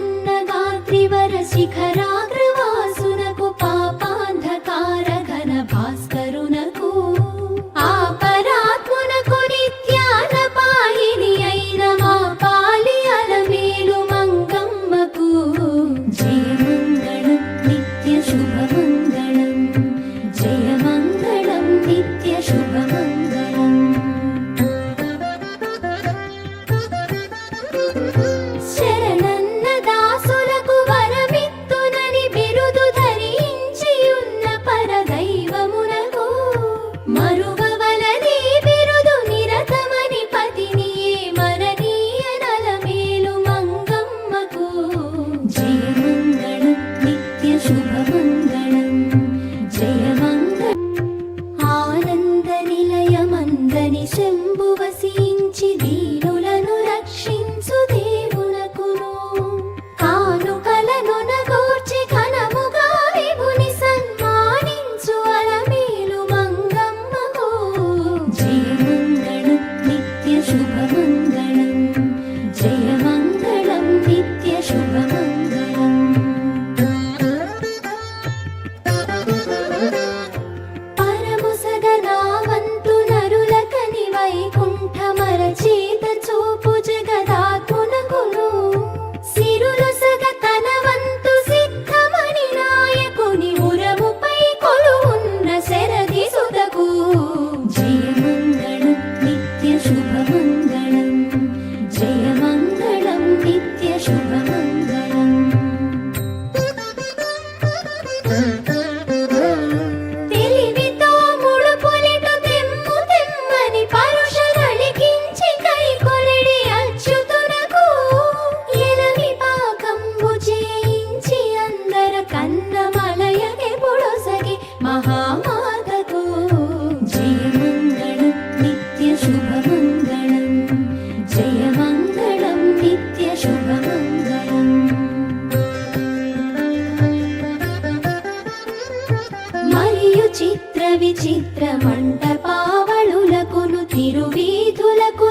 శ్రీపన్నగాత్రివర శిఖరాగ్రవాసునకు పాపాంధకార ఘన భాస్కరునకు ఆపరాత్మునకు నిత్యాన పాయిని అయిన మా పాలి అలమేలు మంగమ్మకు జయమంగళం నిత్య శుభమంగళం జయమంగళం నిత్య శుభమంగళం. శరణన్న దాసులకు వరమిత్తునని బిరుదు ధరించియున్న పరదైవమునకు మరువవలది బిరుదు నిరతమని పతినియే మరణీయ నలమేలు మంగమ్మకు జయమంగళం నిత్య శుభమంగళం జయమంగళం. ఆనంద నిలయమందని శంభు వసించి దీనులను రక్షించు దేవునకును కానుకలను నగూర్చి ఘనముగా విభుని సన్మానించు అలమేలు మంగమ్మకు జయమంగళం నిత్య శుభమంగళం జయమంగళం నిత్య శుభమంగళం. పరముసగనావంతు నరులకని వైకుంఠమరచేత చూపు జగదాత్మునకును సిరులు సగ తనవంతు సిద్ధమణి నాయకుని ఉరముపై కొలువున్న శరది సుతకు జయమంగళం నిత్య శుభమంగళం జయమంగళం నిత్య శుభమంగళం. తెలివితో ముడుపులిటు తెమ్ము తెమ్మని పరుషరళికించి కైకొలిడి అచ్యుతునకు ఎలవి పాకంబు చేయించి అందర కన్నమలయకి పొడసగి మహామాతకు జయమంగళం నిత్య శుభమంగళం జయమంగళం నిత్య శుభమంగళం. మరియు చిత్ర విచిత్ర మంటపావళులకును తిరువీధులకు